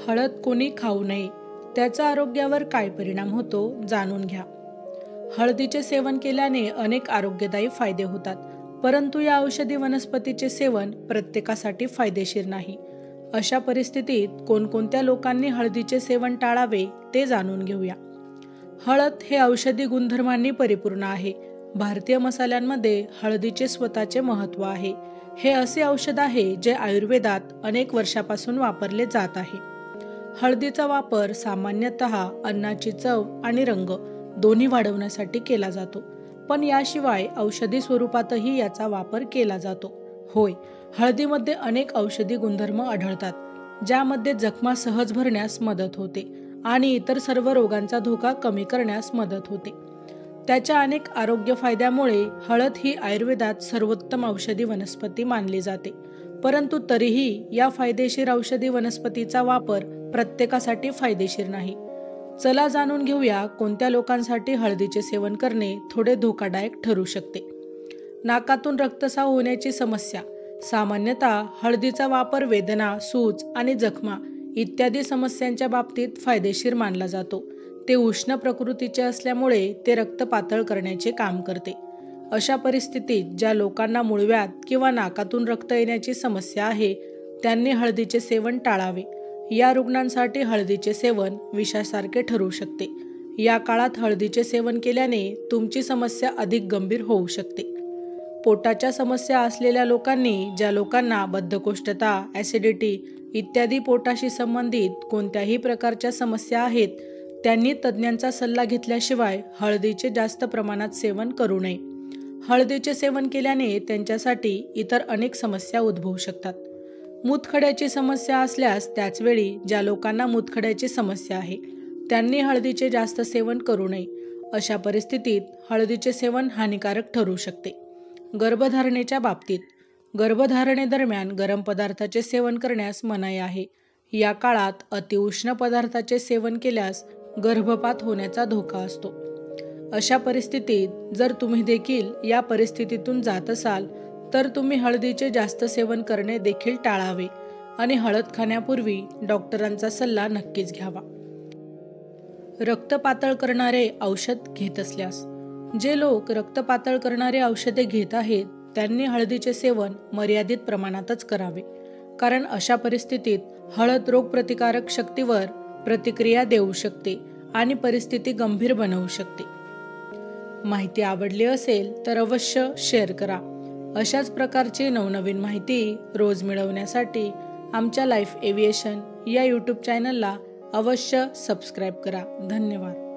हळद कोणी खाऊ नये, त्याचा आरोग्यावर काय परिणाम होतो जाणून घ्या। हळदीचे सेवन केल्याने अनेक आरोग्यदायी फायदे होतात, परंतु या औषधी वनस्पतीचे सेवन प्रत्येकासाठी फायदेशीर नाही। अशा परिस्थितीत कोणकोणत्या लोकांनी हळदीचे सेवन टाळावे ते जाणून घेऊया। हळद हे औषधी गुणधर्मांनी परिपूर्ण आहे। भारतीय मसाल्यांमध्ये हळदीचे स्वतःचे महत्त्व आहे। हे असे औषध आहे जे आयुर्वेदात अनेक वर्षापासून वापरले जात आहे। हळदीचा वापर सामान्यतः अन्नाची चव आणि रंग दोन्ही वाढवण्यासाठी केला जातो, पण याशिवाय औषधी स्वरूपातही याचा वापर केला जातो। होय, हळदीमध्ये अनेक औषधी गुणधर्म आढळतात, ज्यामध्ये जखमा सहज भरण्यास मदत होते आणि इतर सर्व रोगांचा धोका कमी करण्यास मदत होते। त्याच्या अनेक आरोग्य फायद्यामुळे हळद ही आयुर्वेदात सर्वोत्तम औषधी वनस्पती मानली जाते, परंतु तरीही या फायदेशीर औषधी वनस्पतीचा वापर प्रत्येकासाठी फायदेशीर नाही। चला जाणून घेऊया कोणत्या लोकांसाठी हळदीचे सेवन करणे थोडे धोकादायक ठरू शकते। नाकातून रक्तस्राव होण्याची समस्या। सामान्यतः हळदीचा वापर वेदना, सूज आणि जखमा इत्यादी समस्यांच्या बाबतीत फायदेशीर मानला जातो। ते उष्ण प्रकृतीचे असल्यामुळे ते रक्त पातळ करण्याचे काम करते। अशा परिस्थितीत ज्या लोकांना मूळव्याध किंवा नाकातून रक्त येण्याची समस्या आहे, त्यांनी हळदीचे सेवन टाळावे। या रुग्णांसाठी हळदीचे सेवन विषासारखे ठरू शकते। या काळात हळदीचे सेवन केल्याने तुमची समस्या अधिक गंभीर होऊ शकते। पोटाच्या समस्या असलेल्या लोकांनी, ज्या लोकांना बद्धकोष्ठता, ॲसिडिटी इत्यादी पोटाशी संबंधित कोणत्याही प्रकारच्या समस्या आहेत, त्यांनी तज्ज्ञांचा सल्ला घेतल्याशिवाय हळदीचे जास्त प्रमाणात सेवन करू नये। हळदीचे सेवन केल्याने त्यांच्यासाठी इतर अनेक समस्या उद्भवू शकतात। मूतखड्याची समस्या असल्यास, त्याचवेळी ज्या लोकांना मूतखड्याची समस्या आहे, त्यांनी हळदीचे जास्त सेवन करू नये। अशा परिस्थितीत हळदीचे सेवन हानिकारक ठरू शकते। गर्भधारणेच्या बाबतीत, गर्भधारणेदरम्यान गरम पदार्थाचे सेवन करण्यास मनाई आहे। या काळात अतिउष्ण पदार्थाचे सेवन केल्यास गर्भपात होण्याचा धोका असतो। अशा परिस्थितीत जर तुम्ही देखील या परिस्थितीतून जात असाल, तर तुम्ही हळदीचे जास्त सेवन करणे देखील टाळावे आणि हळद खाण्यापूर्वी डॉक्टरांचा सल्ला नक्कीच घ्यावा। रक्त पातळ करणारे औषध घेत असल्यास, जे लोक रक्त पातळ करणारे औषधे घेत आहेत, त्यांनी हळदीचे सेवन मर्यादित प्रमाणातच करावे, कारण अशा परिस्थितीत हळद रोगप्रतिकारक शक्तीवर प्रतिक्रिया देऊ शकते आणि परिस्थिती गंभीर बनवू शकते। माहिती आवडली असेल तर अवश्य शेअर करा। अशाच प्रकारची नवनवीन माहिती रोज मिळवण्यासाठी आमच्या लाईफ एव्हिएशन या यूट्यूब चॅनलला अवश्य सबस्क्राईब करा। धन्यवाद।